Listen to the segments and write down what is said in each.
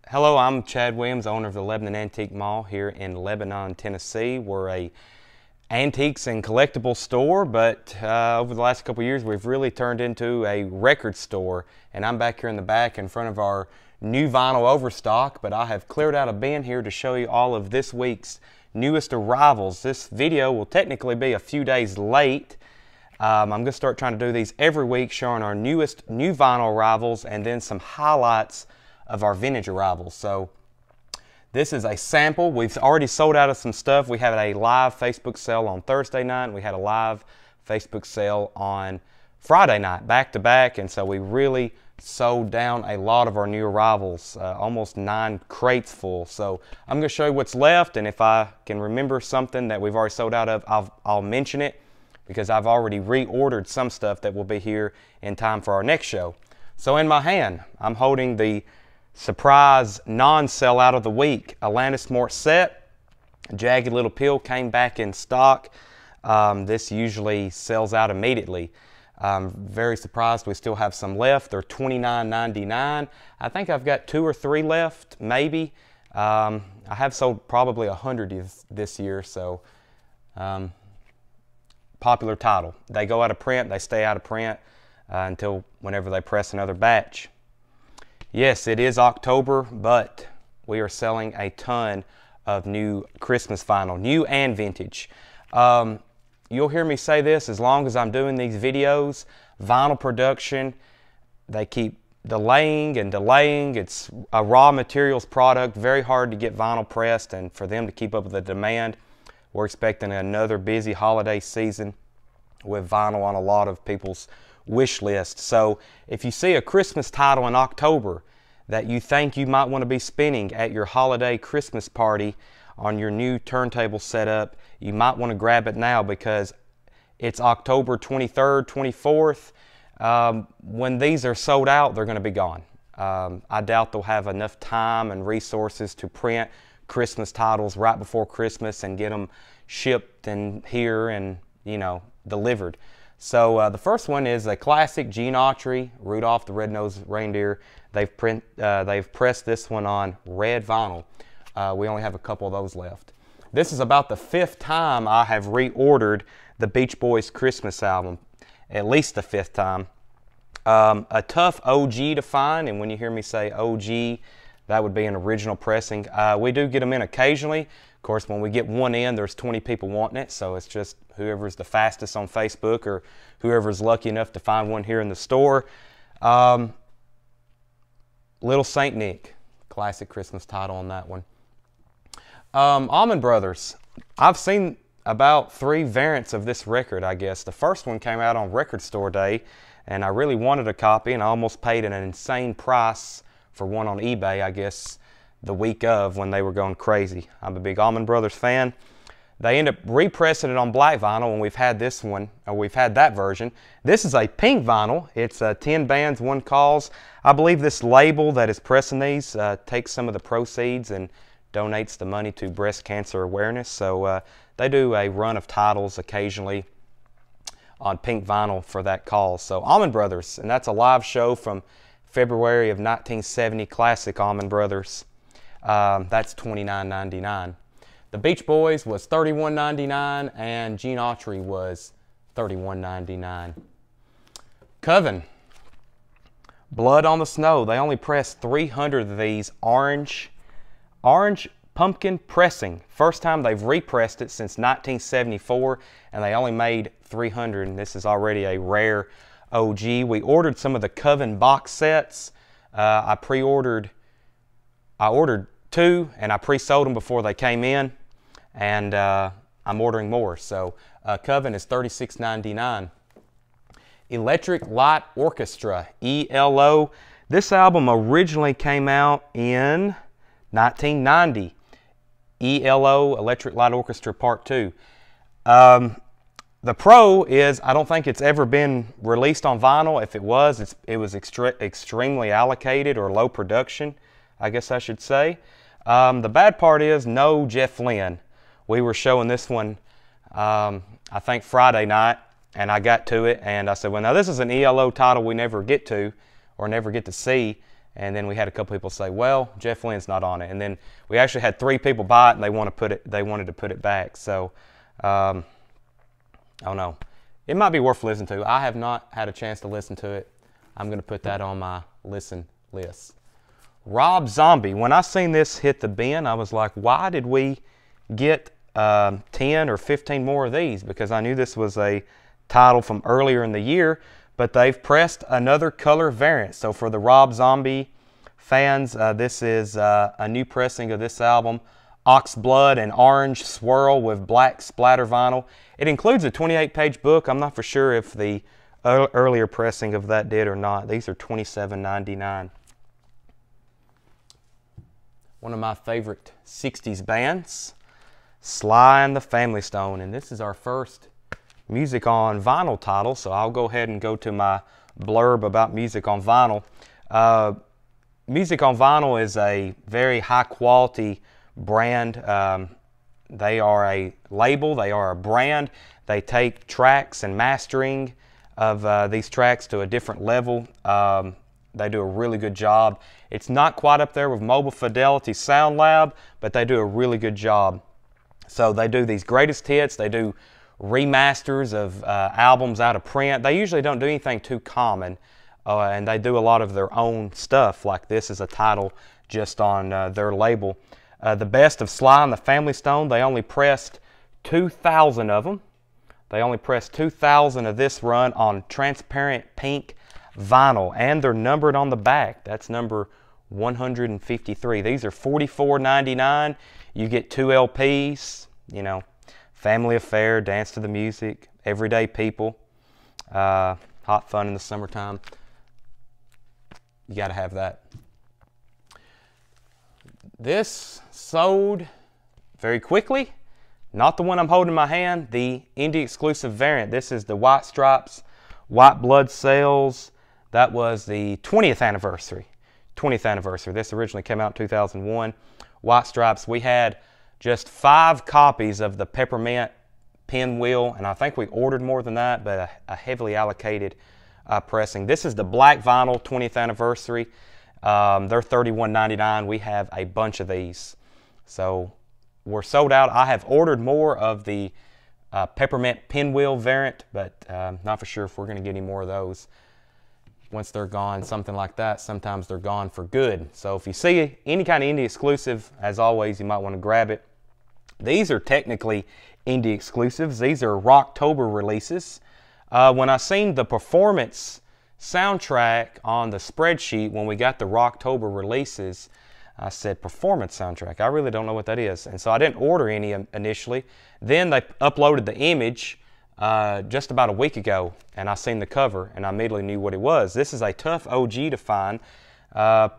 Hello, I'm Chad Williams, owner of the Lebanon Antique Mall here in Lebanon, Tennessee. We're a antiques and collectibles store, but over the last couple of years we've really turned into a record store. And I'm back here in the back in front of our new vinyl overstock, but I have cleared out a bin here to show you all of this week's newest arrivals. This video will technically be a few days late. I'm going to start trying to do these every week, showing our newest new vinyl arrivals and then some highlights of our vintage arrivals. So this is a sample. We've already sold out of some stuff. We had a live Facebook sale on Thursday night, and we had a live Facebook sale on Friday night, back to back, and so we really sold down a lot of our new arrivals, almost 9 crates full. So I'm going to show you what's left, and if I can remember something that we've already sold out of, I'll mention it, because I've already reordered some stuff that will be here in time for our next show. So in my hand, I'm holding the surprise non-sellout of the week, Alanis Morissette. Jagged Little Pill came back in stock. This usually sells out immediately. I'm very surprised we still have some left. They're $29.99. I think I've got 2 or 3 left, maybe. I have sold probably 100 this year, so popular title. They go out of print, they stay out of print until whenever they press another batch. Yes, it is October, but we are selling a ton of new Christmas vinyl, new and vintage. You'll hear me say this as long as I'm doing these videos. Vinyl production, they keep delaying and delaying. It's a raw materials product, very hard to get vinyl pressed, and for them to keep up with the demand, we're expecting another busy holiday season with vinyl on a lot of people's wish list. So if you see a Christmas title in October that you think you might want to be spinning at your holiday Christmas party on your new turntable setup, you might want to grab it now, because it's October 23rd, 24th. When these are sold out, they're going to be gone. I doubt they'll have enough time and resources to print Christmas titles right before Christmas and get them shipped and here and, you know, delivered. So the first one is a classic Gene Autry, Rudolph the Red-Nosed Reindeer. They've pressed this one on red vinyl. We only have a couple of those left. This is about the 5th time I have reordered the Beach Boys Christmas album, at least the 5th time. A tough OG to find, and when you hear me say OG, that would be an original pressing. We do get them in occasionally. Of course, when we get one in, there's 20 people wanting it, so it's just whoever's the fastest on Facebook or whoever's lucky enough to find one here in the store. Little Saint Nick, classic Christmas title on that one. Allman Brothers, I've seen about 3 variants of this record, I guess. The first one came out on Record Store Day, and I really wanted a copy, and I almost paid an insane price for one on eBay, I guess, the week of, when they were going crazy. I'm a big Allman Brothers fan. They end up repressing it on black vinyl, and we've had this one, or we've had that version. This is a pink vinyl. It's 10 bands, 1 cause. I believe this label that is pressing these takes some of the proceeds and donates the money to breast cancer awareness. So they do a run of titles occasionally on pink vinyl for that cause. So Allman Brothers, and that's a live show from February of 1970, classic Allman Brothers. That's $29.99. The Beach Boys was $31.99, and Gene Autry was $31.99. Coven, Blood on the Snow. They only pressed 300 of these orange pumpkin pressing. First time they've repressed it since 1974, and they only made 300, and this is already a rare OG. We ordered some of the Coven box sets. I ordered 2, and I pre-sold them before they came in, and I'm ordering more. So Coven is $36.99. Electric Light Orchestra, ELO. This album originally came out in 1990. ELO, Electric Light Orchestra Part 2. The pro is, I don't think it's ever been released on vinyl. If it was, it was extremely allocated or low production, I guess I should say. The bad part is no Jeff Lynne. We were showing this one, I think Friday night, and I got to it, and I said, well, now this is an ELO title we never get to, or never get to see, And then we had a couple people say, well, Jeff Lynne's not on it. And then we actually had 3 people buy it, and they wanted to put it back. So, I don't know. It might be worth listening to. I have not had a chance to listen to it. I'm going to put that on my listen list. Rob Zombie. When I seen this hit the bin, I was like, why did we get 10 or 15 more of these? Because I knew this was a title from earlier in the year, but they've pressed another color variant. So for the Rob Zombie fans, this is a new pressing of this album. Ox Blood and orange swirl with black splatter vinyl. It includes a 28-page book. I'm not for sure if the earlier pressing of that did or not. These are $27.99. One of my favorite 60s bands, Sly and the Family Stone. And this is our first music on vinyl title, so I'll go ahead and go to my blurb about music on vinyl. Music on vinyl is a very high quality brand. They are a label, they are a brand. They take tracks and mastering of these tracks to a different level. They do a really good job. It's not quite up there with Mobile Fidelity Sound Lab, but they do a really good job. So they do these greatest hits, they do remasters of albums out of print. They usually don't do anything too common, and they do a lot of their own stuff, like this is a title just on their label. The best of Sly and the Family Stone, they only pressed 2,000 of them. They only pressed 2,000 of this run on transparent pink vinyl, and they're numbered on the back. That's number 153. These are $44.99. You get 2 LPs, you know, Family Affair, Dance to the Music, Everyday People, Hot Fun in the Summertime. You got to have that. This sold very quickly. Not the one I'm holding in my hand, the indie exclusive variant. This is the White Stripes, White Blood Cells. That was the 20th anniversary. 20th anniversary. This originally came out in 2001. White Stripes. We had just 5 copies of the Peppermint Pinwheel, and I think we ordered more than that, but a heavily allocated pressing. This is the black vinyl 20th anniversary. They're $31.99. We have a bunch of these. So we're sold out. I have ordered more of the Peppermint Pinwheel variant, but not for sure if we're going to get any more of those. Once they're gone, something like that, sometimes they're gone for good. So if you see any kind of indie exclusive, as always, you might want to grab it. These are technically indie exclusives. These are Rocktober releases. When I seen the performance soundtrack on the spreadsheet when we got the Rocktober releases, I said performance soundtrack. I really don't know what that is. And so I didn't order any initially. Then they uploaded the image just about a week ago, and I seen the cover and I immediately knew what it was. This is a tough OG to find.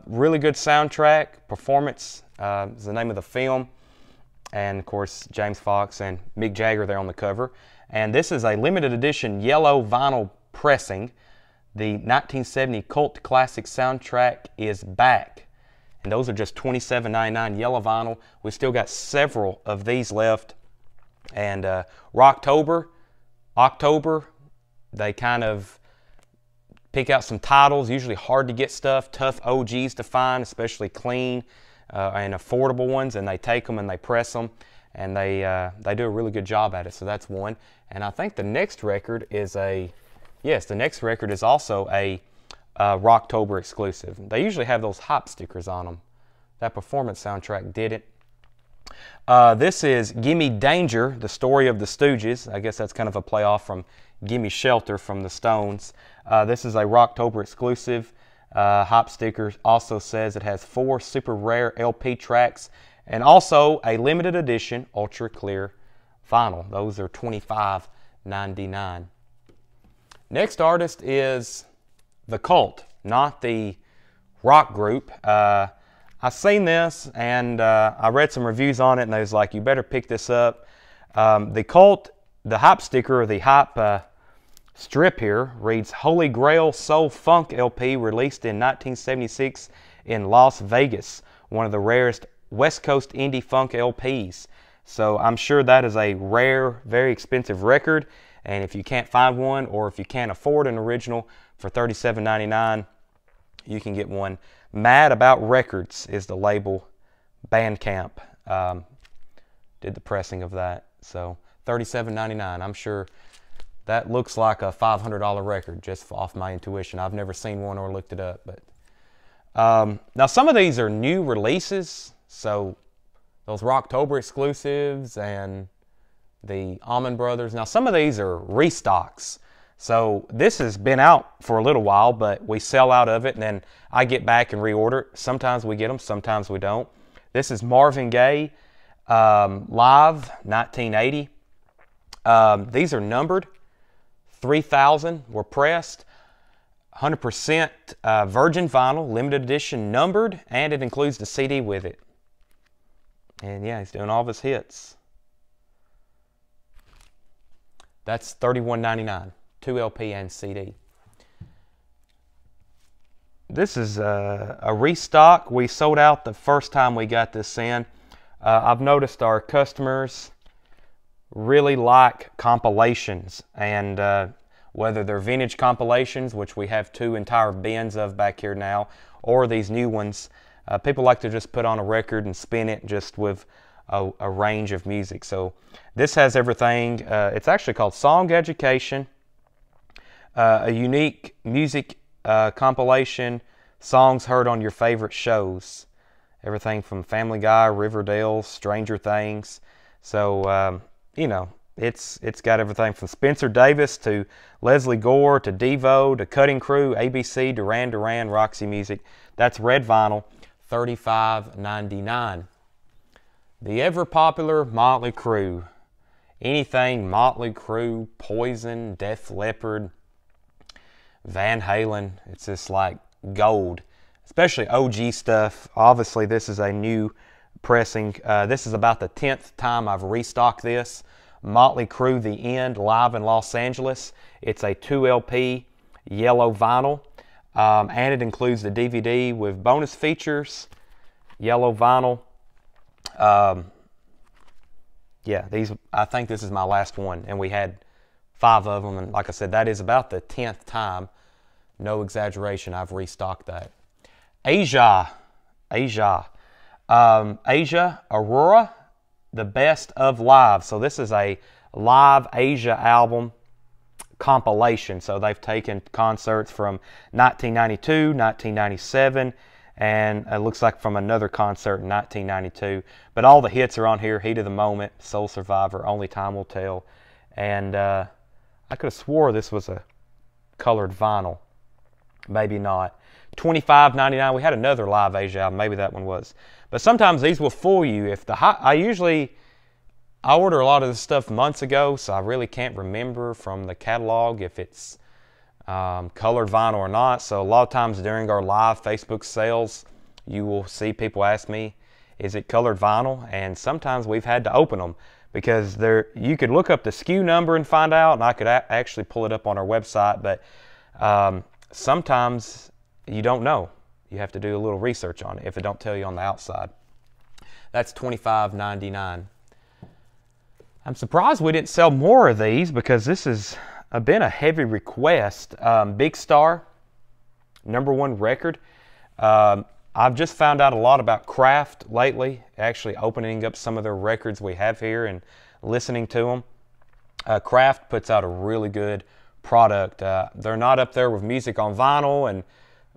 Really good soundtrack. Performance is the name of the film. And of course, James Fox and Mick Jagger there on the cover. And this is a limited edition yellow vinyl pressing. The 1970 cult classic soundtrack is back. And those are just $27.99 yellow vinyl. We still got several of these left. And Rocktober, October, they kind of pick out some titles, usually hard to get stuff, tough OGs to find, especially clean and affordable ones, and they take them and they press them, and they do a really good job at it. So that's one. And I think the next record is the next record is also a Rocktober exclusive. They usually have those hop stickers on them. That performance soundtrack did it. This is Gimme Danger, the story of the Stooges. I guess that's kind of a play off from Gimme Shelter from the Stones. This is a Rocktober exclusive. Hop sticker also says it has 4 super rare LP tracks and also a limited edition ultra clear vinyl. Those are $25.99. Next artist is The Cult, not the rock group. I seen this and I read some reviews on it, and they was like, you better pick this up. The Cult, the hop sticker, or the hop strip here reads Holy Grail Soul Funk LP released in 1976 in Las Vegas, one of the rarest West Coast indie funk LPs. So I'm sure that is a rare, very expensive record, and if you can't find one or if you can't afford an original for $37.99, you can get one. Mad About Records is the label. Bandcamp did the pressing of that. So $37.99. I'm sure that looks like a $500 record just off my intuition. I've never seen one or looked it up. But now some of these are new releases. So those Rocktober exclusives and the Allman Brothers. Now some of these are restocks. So this has been out for a little while, but we sell out of it and then I get back and reorder it. Sometimes we get them, sometimes we don't. This is Marvin Gaye, live, 1980. These are numbered. 3,000 were pressed. 100% virgin vinyl, limited edition, numbered, and it includes the CD with it. And yeah, he's doing all of his hits. That's $31.99, 2 LP and CD. This is a restock. We sold out the first time we got this in. I've noticed our customers really like compilations, and whether they're vintage compilations, which we have 2 entire bins of back here now, or these new ones, people like to just put on a record and spin it just with a range of music. So this has everything. It's actually called Song Education, a unique music compilation, songs heard on your favorite shows. Everything from Family Guy, Riverdale, Stranger Things. So, you know, it's got everything from Spencer Davis to Leslie Gore to Devo to Cutting Crew, ABC, Duran Duran, Roxy Music. That's red vinyl, $35.99. The ever popular Motley Crue. Anything Motley Crue, Poison, Def Leppard, Van Halen, it's just like gold, especially OG stuff. Obviously this is a new pressing. This is about the 10th time I've restocked this. Motley Crue The End, live in Los Angeles. It's a 2 LP yellow vinyl, and it includes the DVD with bonus features, yellow vinyl. Yeah, I think this is my last one, and we had 5 of them, and like I said, that is about the 10th time, no exaggeration, I've restocked that. Asia, Aurora, the best of live. So this is a live Asia album compilation. So they've taken concerts from 1992, 1997, and it looks like from another concert in 1992. But all the hits are on here: Heat of the Moment, Soul Survivor, Only Time Will Tell. And I could have swore this was a colored vinyl. Maybe not. $25.99. We had another live Asia album. Maybe that one was. But sometimes these will fool you. I order a lot of this stuff months ago, so I really can't remember from the catalog if it's colored vinyl or not. So a lot of times during our live Facebook sales, you will see people ask me, is it colored vinyl? And sometimes we've had to open them because you could look up the SKU number and find out, and I could actually pull it up on our website, but sometimes you don't know. You have to do a little research on it if it don't tell you on the outside. That's $25.99. I'm surprised we didn't sell more of these because this has been a heavy request. Big Star, #1 record. I've just found out a lot about Kraft lately, actually opening up some of their records we have here and listening to them. Kraft puts out a really good product. They're not up there with music on vinyl and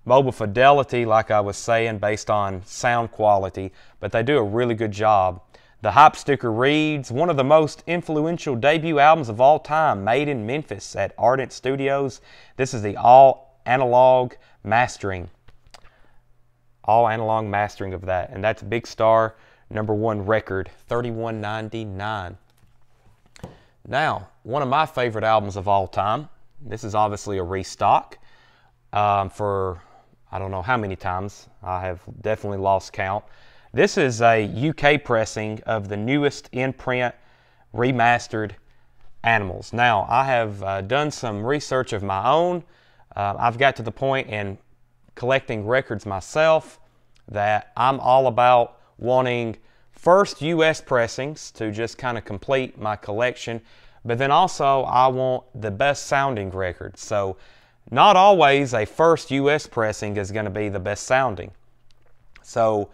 mobile fidelity, like I was saying, based on sound quality, but they do a really good job. The Hype Sticker reads, one of the most influential debut albums of all time, made in Memphis at Ardent Studios. This is the all-analog mastering. All-analog mastering of that, and that's Big Star, #1 record, $31.99. Now, one of my favorite albums of all time. This is obviously a restock for I don't know how many times. I have definitely lost count. This is a UK pressing of the newest in-print remastered Animals. Now, I have done some research of my own. I've got to the point in collecting records myself that I'm all about wanting first US pressings to just kind of complete my collection, but then also I want the best sounding records. So not always a first U.S. pressing is going to be the best sounding. So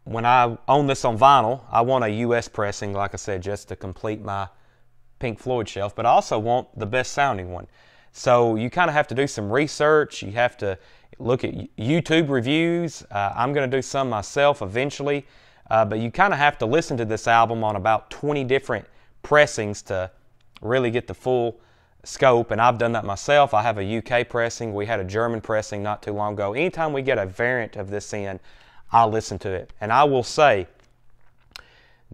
when I own this on vinyl, I want a U.S. pressing, like I said, just to complete my Pink Floyd shelf, but I also want the best sounding one. So you kind of have to do some research. You have to look at YouTube reviews. I'm going to do some myself eventually, but you kind of have to listen to this album on about 20 different pressings to really get the full scope, and I've done that myself. I have a UK pressing. We had a German pressing not too long ago. Anytime we get a variant of this in, I'll listen to it. And I will say,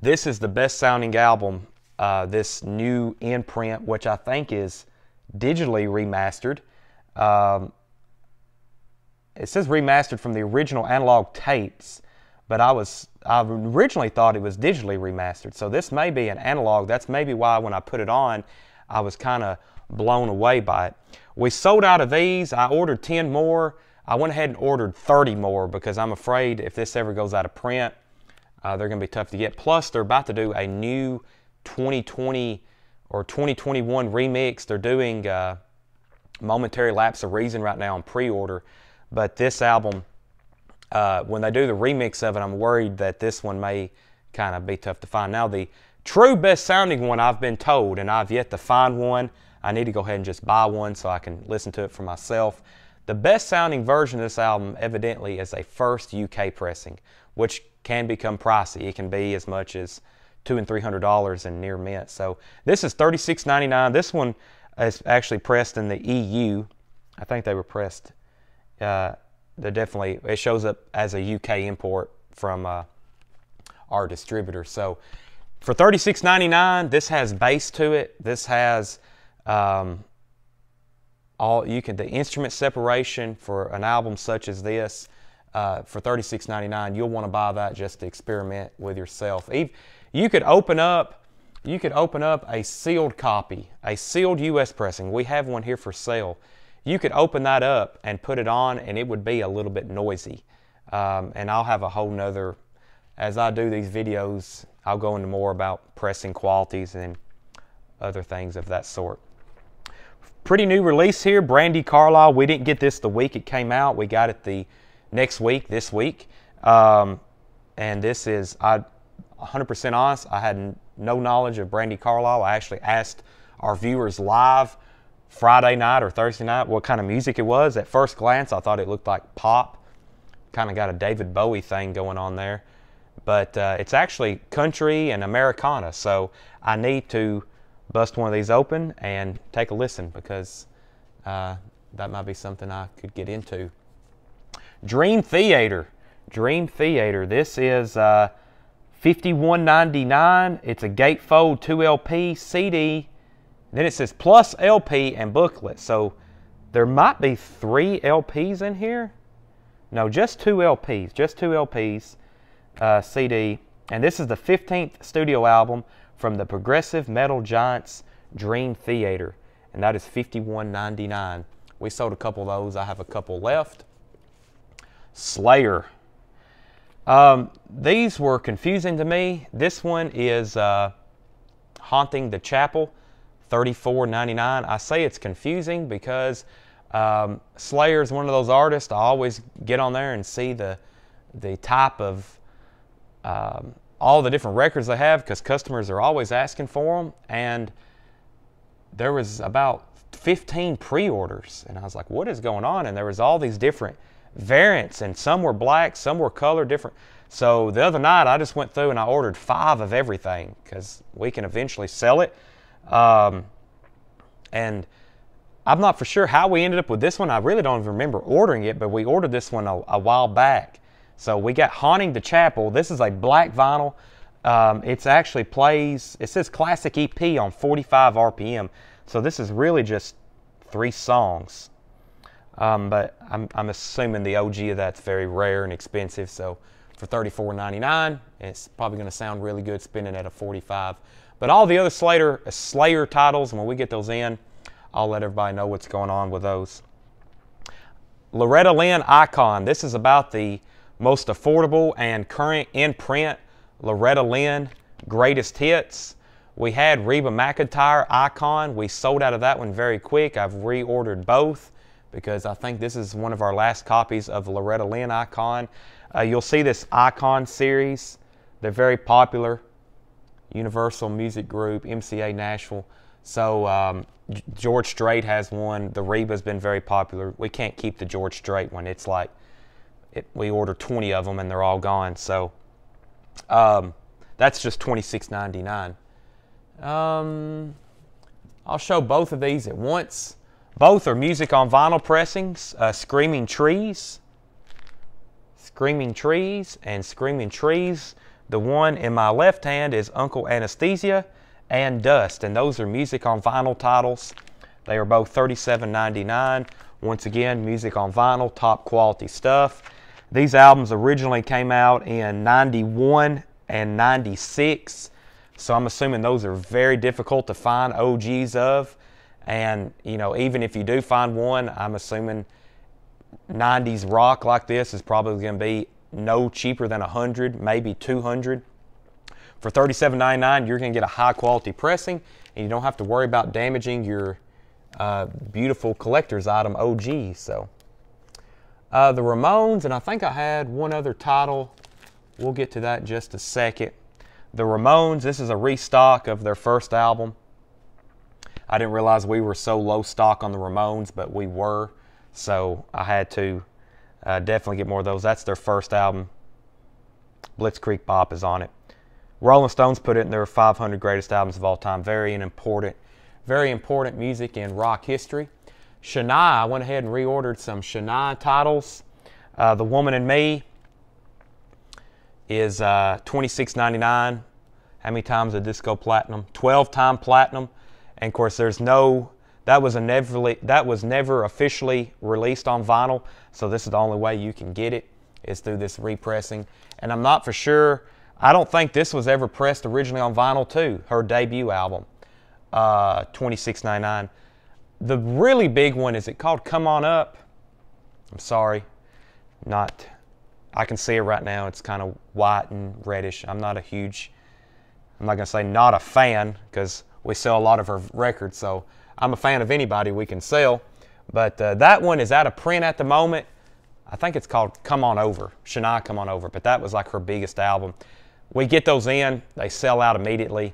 this is the best sounding album, this new in-print, which I think is digitally remastered. It says remastered from the original analog tapes, but I originally thought it was digitally remastered. So this may be an analog. That's maybe why when I put it on, I was kind of blown away by it. We sold out of these. I ordered 10 more. I went ahead and ordered 30 more because I'm afraid if this ever goes out of print, they're going to be tough to get. Plus, they're about to do a new 2020 or 2021 remix. They're doing Momentary Lapse of Reason right now on pre-order. But this album, when they do the remix of it, I'm worried that this one may kind of be tough to find. Now, the true best sounding one, I've been told, and I've yet to find one. I need to go ahead and just buy one so I can listen to it for myself. The best sounding version of this album evidently is a first UK pressing, which can become pricey. It can be as much as $200 and $300 in near mint. So this is $36.99. This one is actually pressed in the EU. I think they were pressed. It shows up as a UK import from our distributor. So for $36.99, this has bass to it. This has the instrument separation for an album such as this. For $36.99, you'll want to buy that just to experiment with yourself. You could open up a sealed copy, a sealed U.S. pressing. We have one here for sale. You could open that up and put it on, and it would be a little bit noisy. And I'll have a whole nother, as I do these videos, I'll go into more about pressing qualities and other things of that sort. Pretty new release here, Brandy Carlisle. We didn't get this the week it came out. We got it the next week, this week. And this is, 100% honest, I had no knowledge of Brandy Carlisle. I actually asked our viewers live Friday night or Thursday night what kind of music it was. At first glance, I thought it looked like pop. Kind of got a David Bowie thing going on there. But it's actually country and Americana. So I need to bust one of these open and take a listen because that might be something I could get into. Dream Theater. Dream Theater. This is $51.99. It's a gatefold 2LP CD. Then it says plus LP and booklet. So there might be 3 LPs in here. No, just 2 LPs. Just 2 LPs CD. And this is the 15th studio album from the progressive metal giants Dream Theater. And that is $51.99. We sold a couple of those. I have a couple left. Slayer. These were confusing to me. This one is Haunting the Chapel, $34.99. I say it's confusing because Slayer is one of those artists. I always get on there and see the type of all the different records they have because customers are always asking for them. And there was about 15 pre-orders, and I was like, what is going on? And there was all these different variants, and some were black, some were color different. So the other night I just went through and I ordered 5 of everything because we can eventually sell it. And I'm not for sure how we ended up with this one. I really don't even remember ordering it, but we ordered this one a while back. So we got Haunting the Chapel. This is a black vinyl. It actually plays, it says classic EP on 45 RPM. So this is really just 3 songs. But I'm assuming the OG of that's very rare and expensive. So for $34.99, it's probably going to sound really good spinning at a 45. But all the other Slayer titles, when we get those in, I'll let everybody know what's going on with those. Loretta Lynn Icon. This is about the most affordable and current in-print Loretta Lynn greatest hits. We had Reba McEntire Icon. We sold out of that one very quick. I've reordered both because I think this is one of our last copies of Loretta Lynn Icon. You'll see this Icon series. They're very popular. Universal Music Group, MCA Nashville. So George Strait has one. The Reba's been very popular. We can't keep the George Strait one. It's like we order 20 of them and they're all gone. So that's just $26.99. I'll show both of these at once. Both are music on vinyl pressings. Screaming Trees and Screaming Trees. The one in my left hand is Uncle Anesthesia and Dust, and those are music on vinyl titles. They are both $37.99. Once again, music on vinyl, top quality stuff. These albums originally came out in '91 and '96. So I'm assuming those are very difficult to find OGs of. And, you know, even if you do find one, I'm assuming 90s rock like this is probably going to be no cheaper than 100, maybe 200. For $37.99, you're going to get a high quality pressing, and you don't have to worry about damaging your beautiful collector's item OG. So the Ramones, and I think I had one other title. We'll get to that in just a second. The Ramones, this is a restock of their first album. I didn't realize we were so low stock on the Ramones, but we were. So I had to definitely get more of those. That's their first album. Blitzkrieg Bop is on it. Rolling Stones put it in their 500 greatest albums of all time. Very important music in rock history. Shania, I went ahead and reordered some Shania titles. The Woman in Me is $26.99. How many times a disco platinum? 12-time platinum. And of course, there's no, that was never officially released on vinyl. So this is the only way you can get it, is through this repressing. And I'm not for sure, I don't think this was ever pressed originally on vinyl too, her debut album, $26.99. The really big one, is it called Come On Up? I'm sorry, I can see it right now. It's kind of white and reddish. I'm not going to say not a fan, because we sell a lot of her records, so I'm a fan of anybody we can sell. But that one is out of print at the moment. I think it's called Come On Over, Shania Come On Over, but that was like her biggest album. We get those in, they sell out immediately.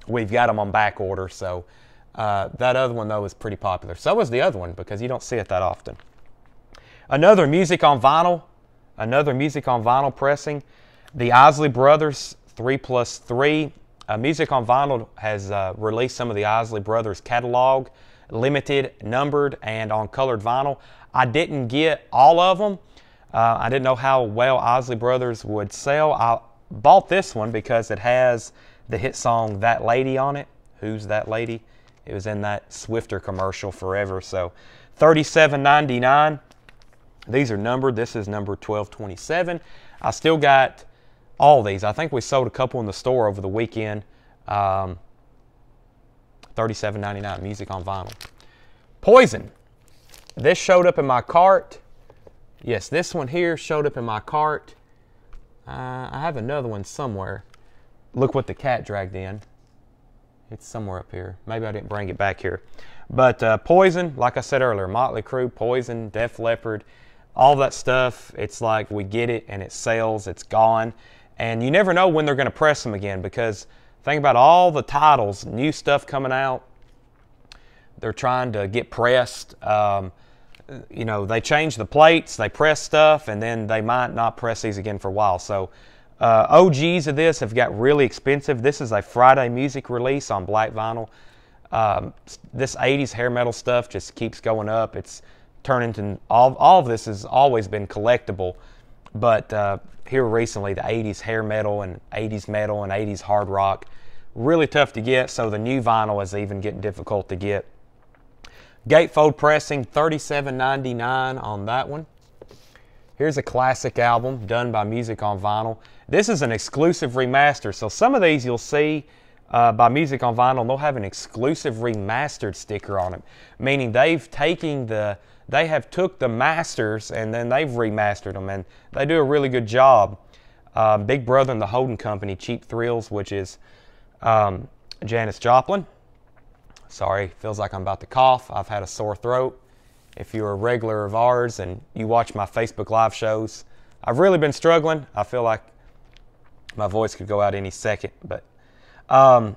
We've got them on back order, so that other one, though, is pretty popular. So is the other one, because you don't see it that often. Another music on vinyl pressing, the Isley Brothers 3+3. Music on Vinyl has released some of the Isley Brothers catalog, limited, numbered, and on colored vinyl. I didn't get all of them. I didn't know how well Isley Brothers would sell. I bought this one because it has the hit song That Lady on it. Who's That Lady? It was in that Swifter commercial forever. So $37.99. These are numbered. This is number 1227. I still got all these. I think we sold a couple in the store over the weekend. $37.99, music on vinyl. Poison. This showed up in my cart. Yes, this one here showed up in my cart. I have another one somewhere. Look what the cat dragged in. It's somewhere up here. Maybe I didn't bring it back here. But Poison, like I said earlier, Motley Crue, Poison, Def Leppard, all that stuff, it's like we get it and it sells, it's gone. And you never know when they're going to press them again, because think about all the titles, new stuff coming out. They're trying to get pressed. You know, they change the plates, they press stuff, and then they might not press these again for a while. So OGs of this have got really expensive. This is a Friday music release on black vinyl. This 80s hair metal stuff just keeps going up. It's turned into, all of this has always been collectible, but here recently, the 80s hair metal and 80s hard rock, really tough to get, so the new vinyl is even getting difficult to get. Gatefold pressing, $37.99 on that one. Here's a classic album done by Music on Vinyl. This is an exclusive remaster, so some of these you'll see by Music on Vinyl, they'll have an exclusive remastered sticker on them, meaning they have took the masters and then they've remastered them, and they do a really good job. Big Brother and the Holding Company, Cheap Thrills, which is Janis Joplin. Sorry, feels like I'm about to cough. I've had a sore throat. If you're a regular of ours and you watch my Facebook Live shows, I've really been struggling. I feel like my voice could go out any second. But so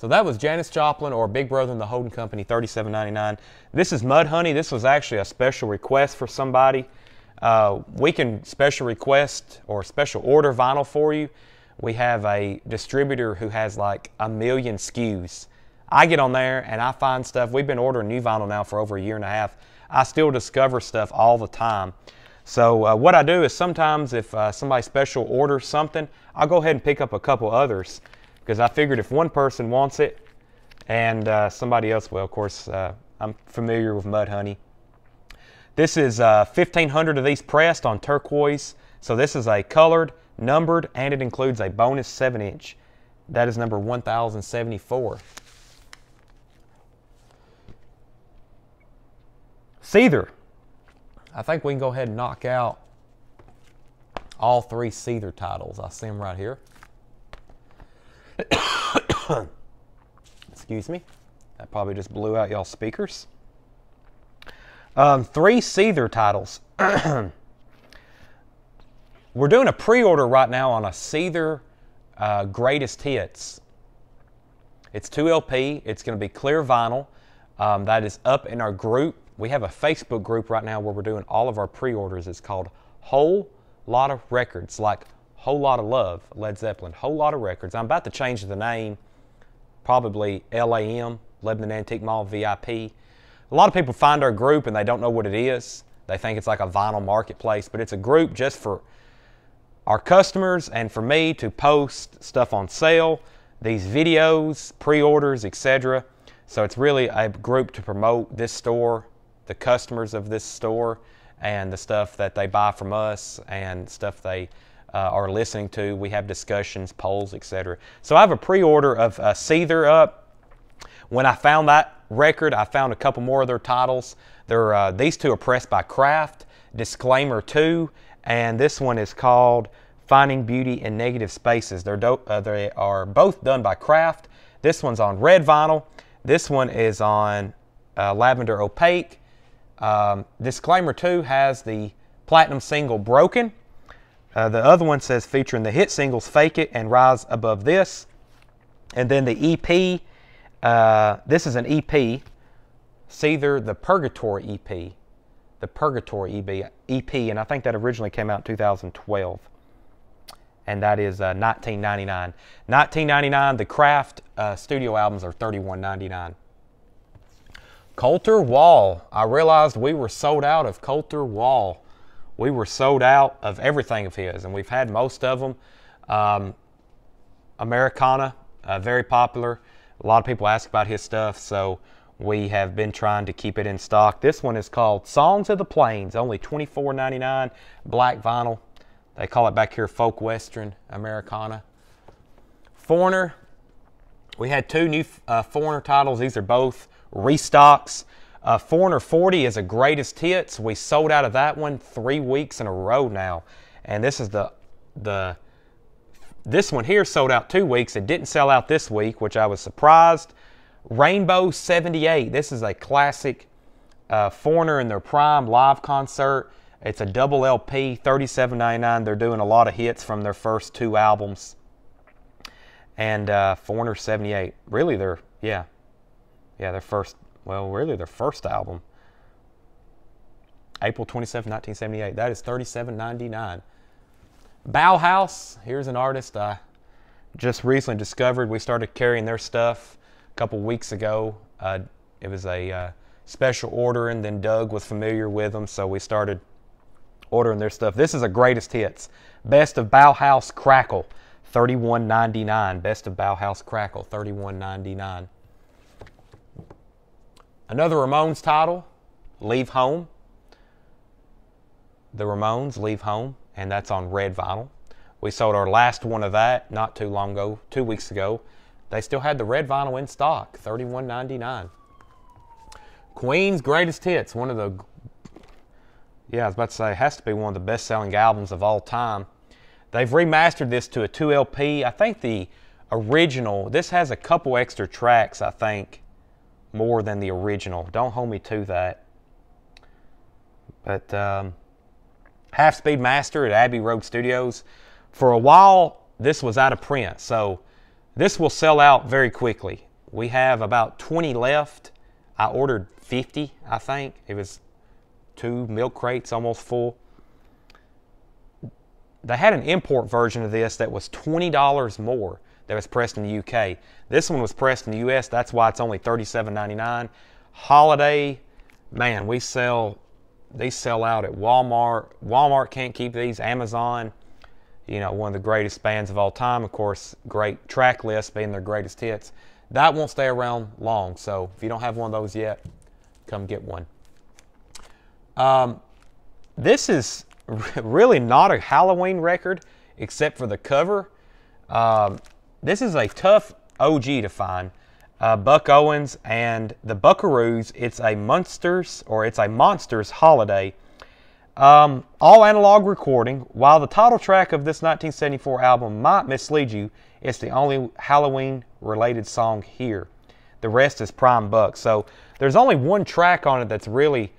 that was Janis Joplin, or Big Brother and the Holding Company, $37.99. This is Mudhoney. This was actually a special request for somebody. We can special request or special order vinyl for you. We have a distributor who has like 1 million SKUs. I get on there and I find stuff. We've been ordering new vinyl now for over 1.5 years. I still discover stuff all the time. So what I do is sometimes if somebody special orders something, I'll go ahead and pick up a couple others, because I figured if one person wants it and somebody else will. Of course, I'm familiar with Mudhoney. This is 1,500 of these pressed on turquoise. So this is a colored, numbered, and it includes a bonus 7-inch. That is number 1074. Seether. I think we can go ahead and knock out all 3 Seether titles. I see them right here. Excuse me. That probably just blew out y'all's speakers. 3 Seether titles. We're doing a pre-order right now on a Seether Greatest Hits. It's 2 LP. It's going to be clear vinyl. That is up in our group. We have a Facebook group right now where we're doing all of our pre-orders. It's called Whole Lot of Records, like Whole Lot of Love, Led Zeppelin. Whole Lot of Records. I'm about to change the name, probably LAM, Lebanon Antique Mall VIP. A lot of people find our group and they don't know what it is. They think it's like a vinyl marketplace, but it's a group just for our customers and for me to post stuff on sale, these videos, pre-orders, etc. So it's really a group to promote this store, the customers of this store, and the stuff that they buy from us and stuff they are listening to. We have discussions, polls, etc. So I have a pre-order of Seether up. When I found that record, I found a couple more of their titles. These 2 are pressed by Kraft, Disclaimer 2, and this one is called Finding Beauty in Negative Spaces. They are both done by Kraft. This one's on red vinyl. This one is on lavender opaque. Disclaimer 2 has the platinum single Broken. The other one says featuring the hit singles Fake It and Rise Above This. And then the EP, this is an EP, Seether the Purgatory EP. The Purgatory EP, and I think that originally came out in 2012. And that is $19.99. $19.99. The Kraft studio albums are $31.99. Colter Wall. I realized we were sold out of Colter Wall. We were sold out of everything of his, and we've had most of them. Americana, very popular. A lot of people ask about his stuff, so we have been trying to keep it in stock. This one is called Songs of the Plains, only $24.99, black vinyl. They call it back here Folk Western Americana. Foreigner. We had 2 new Foreigner titles. These are both restocks. Foreigner 40 is a greatest hits. We sold out of that one 3 weeks in a row now. And this is this one here sold out 2 weeks. It didn't sell out this week, which I was surprised. Rainbow 78. This is a classic Foreigner in their prime live concert. It's a double LP, $37.99. They're doing a lot of hits from their first 2 albums. And Foreigner 78. Really, their first album. April 27, 1978. That is $37.99. Bauhaus. Here's an artist I just recently discovered. We started carrying their stuff a couple weeks ago. It was a special order, and then Doug was familiar with them, so we started ordering their stuff. This is a greatest hits. Best of Bauhaus Crackle, $31.99. Best of Bauhaus Crackle, $31.99. Another Ramones title, Leave Home. The Ramones, Leave Home, and that's on red vinyl. We sold our last one of that not too long ago, 2 weeks ago. They still had the red vinyl in stock, $31.99. Queen's Greatest Hits, one of the, I was about to say, it has to be one of the best-selling albums of all time. They've remastered this to a 2 LP. I think the original. This has a couple extra tracks, I think, more than the original. Don't hold me to that. But Half Speed Master at Abbey Road Studios. For a while, this was out of print, so this will sell out very quickly. We have about 20 left. I ordered 50, I think. It was 2 milk crates, almost full. They had an import version of this that was $20 more that was pressed in the UK. This one was pressed in the US. That's why it's only $37.99. Holiday, man, these sell out at Walmart. Walmart can't keep these. Amazon, you know, one of the greatest bands of all time. Of course, great track list being their greatest hits. That won't stay around long. So if you don't have one of those yet, come get one. This is really not a Halloween record except for the cover. This is a tough OG to find. Buck Owens and the Buckaroos. It's a Monsters holiday. All analog recording. While the title track of this 1974 album might mislead you, it's the only Halloween related song here. The rest is prime Buck. So there's only one track on it that's really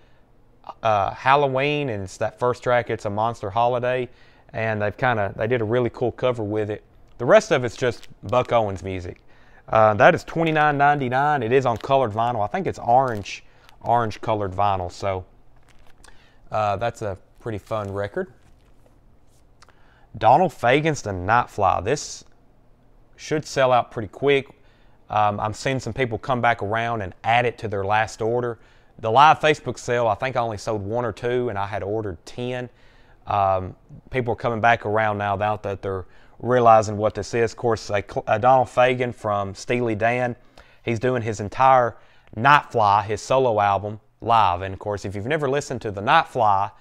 Halloween, and it's that first track. It's a Monster Holiday, and they did a really cool cover with it. The rest of it's just Buck Owens music. That is $29.99. It is on colored vinyl. I think it's orange colored vinyl. So that's a pretty fun record. Donald Fagen's The Nightfly. This should sell out pretty quick. I'm seeing some people come back around and add it to their last order. The live Facebook sale, I think I only sold 1 or 2, and I had ordered 10. People are coming back around now that they're realizing what this is. Of course, Donald Fagan from Steely Dan, he's doing his entire Nightfly, his solo album, live. And of course, if you've never listened to the Nightfly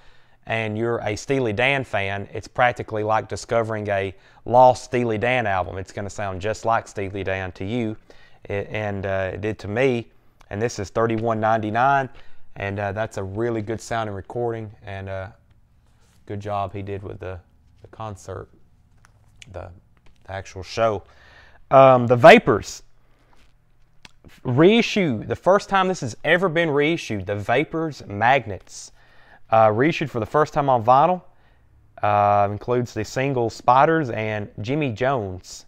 and you're a Steely Dan fan, it's practically like discovering a lost Steely Dan album. It's going to sound just like Steely Dan to you, it did to me. And this is $31.99, and that's a really good sounding recording, and good job he did with the concert, the actual show. The Vapors reissue, the first time this has ever been reissued. The Vapors Magnets, reissued for the first time on vinyl. Includes the singles Spiders and Jimmy Jones,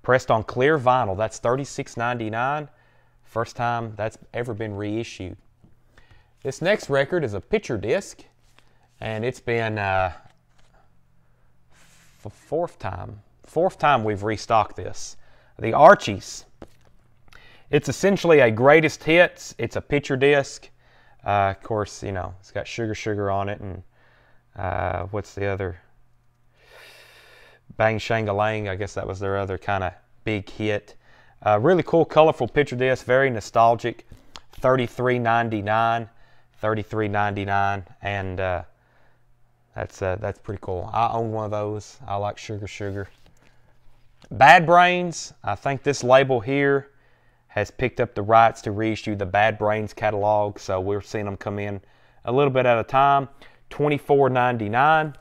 pressed on clear vinyl. That's $36.99. First time that's ever been reissued. This next record is a picture disc, and it's been fourth time we've restocked this. The Archies. It's essentially a greatest hits. It's a picture disc. Of course, you know, it's got Sugar on it, and what's the other? Bang Shangalang. I guess that was their other kind of big hit. Really cool, colorful picture disc, very nostalgic. $33.99, $33.99, and that's pretty cool. I own one of those. I like Sugar. Bad Brains. I think this label here has picked up the rights to reissue the Bad Brains catalog, so we're seeing them come in a little bit at a time. $24.99,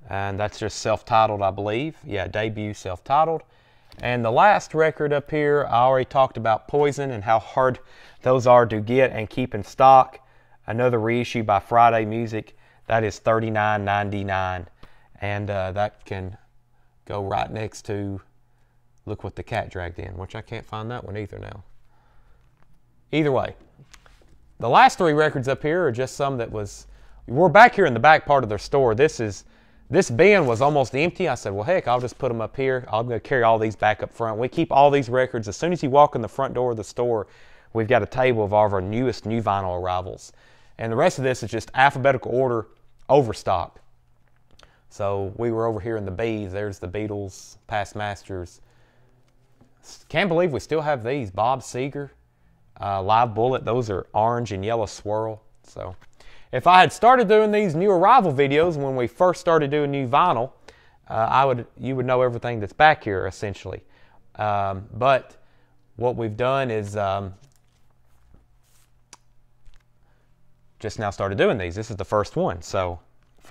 and that's just self-titled, I believe. Yeah, debut self-titled. And the last record up here, I already talked about Poison and how hard those are to get and keep in stock. Another reissue by Friday Music. That is $39.99. And that can go right next to Look What the Cat Dragged In, which I can't find that one either now. Either way, the last 3 records up here are just some that we're back here in the back part of their store. This bin was almost empty. I said, well, heck, I'll just put them up here. I'm going to carry all these back up front. We keep all these records. As soon as you walk in the front door of the store, we've got a table of all of our newest new vinyl arrivals. And the rest of this is just alphabetical order overstock. So we were over here in the B's. There's the Beatles, Past Masters. Can't believe we still have these. Bob Seger, Live Bullet. Those are orange and yellow swirl. So if I had started doing these new arrival videos when we first started doing new vinyl, you would know everything that's back here essentially. But what we've done is just now started doing these. This is the first one. So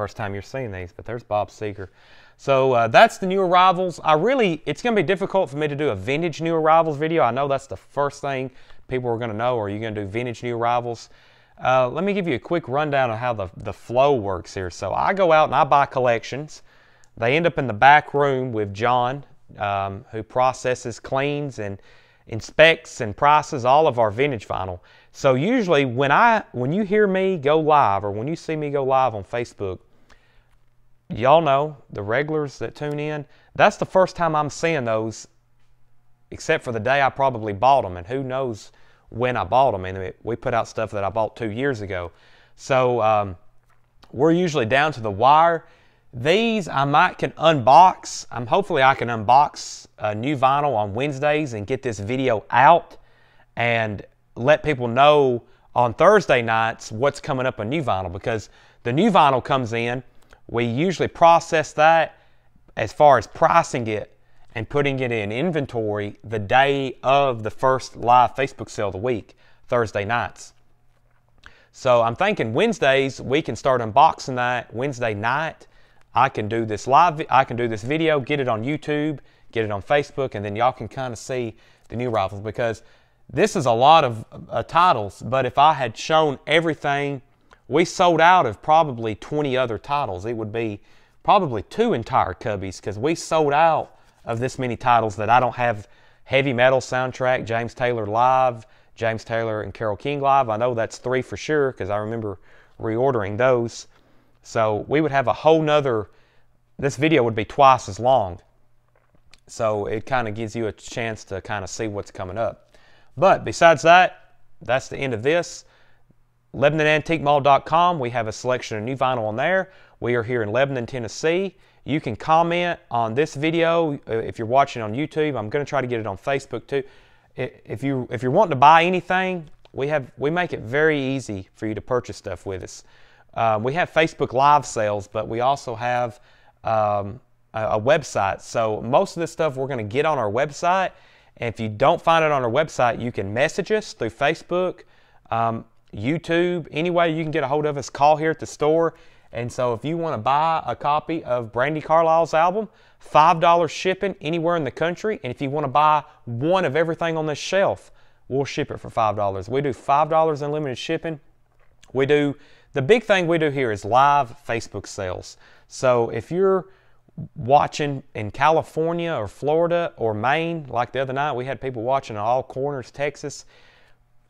first time you're seeing these, but there's Bob Seger. So that's the new arrivals. It's going to be difficult for me to do a vintage new arrivals video. I know that's the first thing people are going to know. Are you going to do vintage new arrivals? Let me give you a quick rundown of how the flow works here. So I go out and I buy collections. They end up in the back room with John, who processes, cleans, and inspects and prices all of our vintage vinyl. So usually when you hear me go live, or when you see me go live on Facebook, y'all know, the regulars that tune in, that's the first time I'm seeing those, except for the day I probably bought them, and who knows when I bought them. And we put out stuff that I bought 2 years ago. So we're usually down to the wire. These I can unbox. Hopefully I can unbox new vinyl on Wednesdays and get this video out and let people know on Thursday nights what's coming up on new vinyl, because the new vinyl comes in. We usually process that as far as pricing it and putting it in inventory the day of the first live Facebook sale of the week, Thursday nights. So I'm thinking Wednesdays we can start unboxing that. Wednesday night I can do this video, get it on YouTube, get it on Facebook, and then y'all can kind of see the new arrivals, because this is a lot of titles. But if I had shown everything, we sold out of probably 20 other titles. It would be probably 2 entire cubbies, because we sold out of this many titles that I don't have. Heavy Metal soundtrack, James Taylor live, James Taylor and Carole King live. I know that's 3 for sure, because I remember reordering those. So we would have a whole nother, this video would be twice as long. So it kind of gives you a chance to kind of see what's coming up. But besides that, that's the end of this. LebanonAntiqueMall.com. We have a selection of new vinyl on there. We are here in Lebanon, Tennessee. You can comment on this video if you're watching on YouTube. I'm going to try to get it on Facebook too. If you're wanting to buy anything, we make it very easy for you to purchase stuff with us. We have Facebook Live sales, but we also have a website. So most of this stuff we're going to get on our website. And if you don't find it on our website, you can message us through Facebook, YouTube. Any way you can get a hold of us, call here at the store. And so if you want to buy a copy of Brandy Carlisle's album, $5 shipping anywhere in the country. And if you want to buy one of everything on this shelf, we'll ship it for $5. We do $5 unlimited shipping. The big thing we do here is live Facebook sales. So if you're watching in California or Florida or Maine, like the other night, we had people watching in all corners, Texas.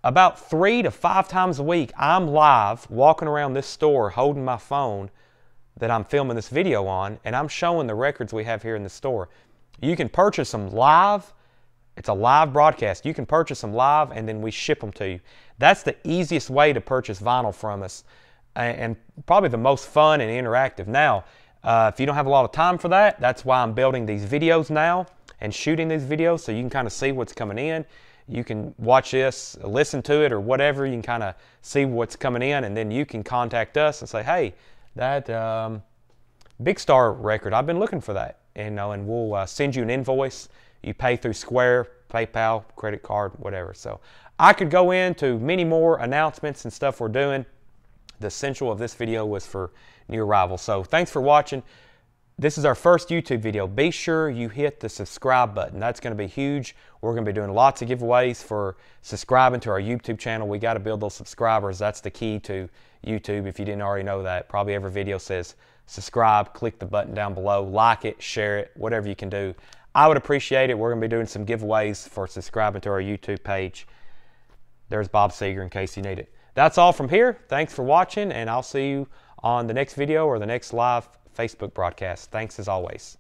About 3 to 5 times a week, I'm live walking around this store holding my phone that I'm filming this video on, and I'm showing the records we have here in the store. You can purchase them live. It's a live broadcast. You can purchase them live, and then we ship them to you. That's the easiest way to purchase vinyl from us, and probably the most fun and interactive. Now, if you don't have a lot of time for that, that's why I'm building these videos now and shooting these videos, so you can kind of see what's coming in. You can watch this, listen to it, or whatever. You can kind of see what's coming in, and then you can contact us and say, hey, that Big Star record, I've been looking for that. And we'll send you an invoice. You pay through Square, PayPal, credit card, whatever. So I could go into many more announcements and stuff we're doing. The essential of this video was for new arrivals. So thanks for watching. This is our first YouTube video. Be sure you hit the subscribe button. That's going to be huge. We're going to be doing lots of giveaways for subscribing to our YouTube channel. We got to build those subscribers. That's the key to YouTube, if you didn't already know that. Probably every video says subscribe. Click the button down below. Like it, share it, whatever you can do. I would appreciate it. We're going to be doing some giveaways for subscribing to our YouTube page. There's Bob Seger in case you need it. That's all from here. Thanks for watching, and I'll see you on the next video or the next live Facebook broadcast. Thanks as always.